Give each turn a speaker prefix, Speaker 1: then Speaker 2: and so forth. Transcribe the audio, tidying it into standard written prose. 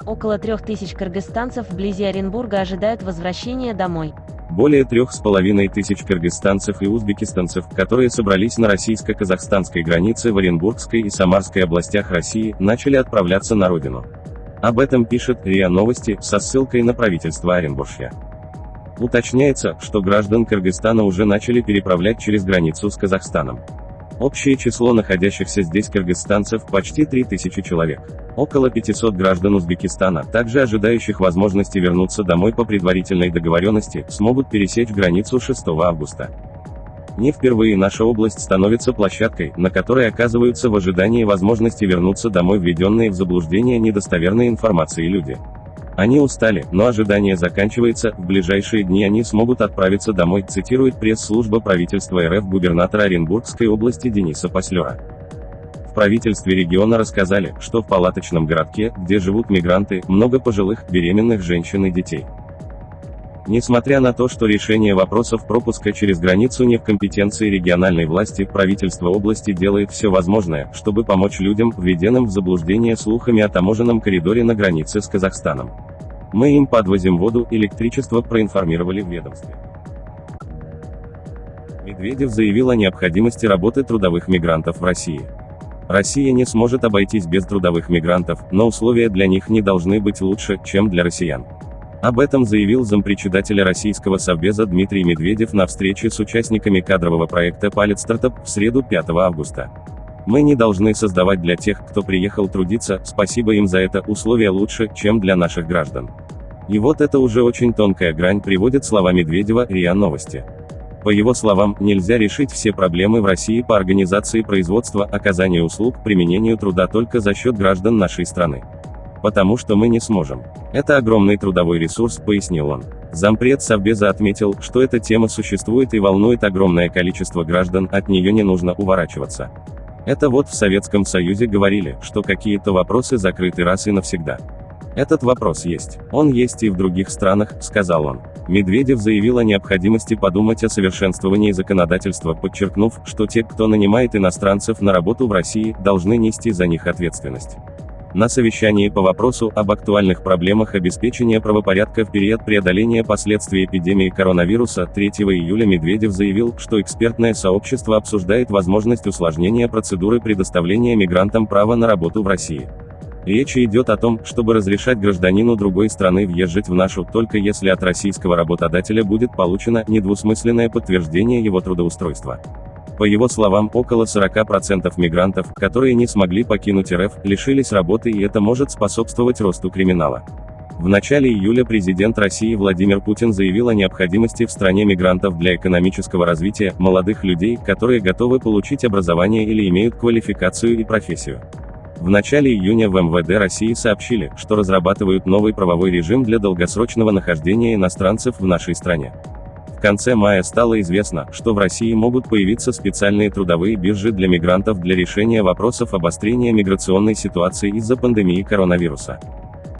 Speaker 1: Около 3000 кыргызстанцев вблизи Оренбурга ожидают возвращения домой.
Speaker 2: Более 3500 кыргызстанцев и узбекистанцев, которые собрались на российско-казахстанской границе в Оренбургской и Самарской областях России, начали отправляться на родину. Об этом пишет РИА Новости со ссылкой на правительство Оренбуржья. Уточняется, что граждан Кыргызстана уже начали переправлять через границу с Казахстаном. Общее число находящихся здесь кыргызстанцев почти 3000 человек. Около 500 граждан Узбекистана, также ожидающих возможности вернуться домой по предварительной договоренности, смогут пересечь границу 6 августа. Не впервые наша область становится площадкой, на которой оказываются в ожидании возможности вернуться домой введенные в заблуждение недостоверной информацией люди. Они устали, но ожидание заканчивается, в ближайшие дни они смогут отправиться домой, цитирует пресс-служба правительства РФ губернатора Оренбургской области Дениса Паслера. В правительстве региона рассказали, что в палаточном городке, где живут мигранты, много пожилых, беременных женщин и детей. Несмотря на то, что решение вопросов пропуска через границу не в компетенции региональной власти, правительство области делает все возможное, чтобы помочь людям, введенным в заблуждение слухами о таможенном коридоре на границе с Казахстаном. Мы им подвозим воду, электричество, проинформировали в ведомстве. Медведев заявил о необходимости работы трудовых мигрантов в России. Россия не сможет обойтись без трудовых мигрантов, но условия для них не должны быть лучше, чем для россиян. Об этом заявил зампредседателя Российского Совбеза Дмитрий Медведев на встрече с участниками кадрового проекта «Палец Стартап» в среду 5 августа. Мы не должны создавать для тех, кто приехал трудиться, спасибо им за это, условия лучше, чем для наших граждан. И вот это уже очень тонкая грань, приводит слова Медведева РИА Новости. По его словам, нельзя решить все проблемы в России по организации производства, оказанию услуг, применению труда только за счет граждан нашей страны. Потому что мы не сможем. Это огромный трудовой ресурс, пояснил он. Зампред Совбеза отметил, что эта тема существует и волнует огромное количество граждан, от нее не нужно уворачиваться. Это вот в Советском Союзе говорили, что какие-то вопросы закрыты раз и навсегда. Этот вопрос есть. Он есть и в других странах, сказал он. Медведев заявил о необходимости подумать о совершенствовании законодательства, подчеркнув, что те, кто нанимает иностранцев на работу в России, должны нести за них ответственность. На совещании по вопросу об актуальных проблемах обеспечения правопорядка в период преодоления последствий эпидемии коронавируса 3 июля Медведев заявил, что экспертное сообщество обсуждает возможность усложнения процедуры предоставления мигрантам права на работу в России. Речь идет о том, чтобы разрешать гражданину другой страны въезжать в нашу, только если от российского работодателя будет получено недвусмысленное подтверждение его трудоустройства. По его словам, около 40% мигрантов, которые не смогли покинуть РФ, лишились работы, и это может способствовать росту криминала. В начале июля президент России Владимир Путин заявил о необходимости в стране мигрантов для экономического развития, молодых людей, которые готовы получить образование или имеют квалификацию и профессию. В начале июня в МВД России сообщили, что разрабатывают новый правовой режим для долгосрочного нахождения иностранцев в нашей стране. В конце мая стало известно, что в России могут появиться специальные трудовые биржи для мигрантов для решения вопросов обострения миграционной ситуации из-за пандемии коронавируса.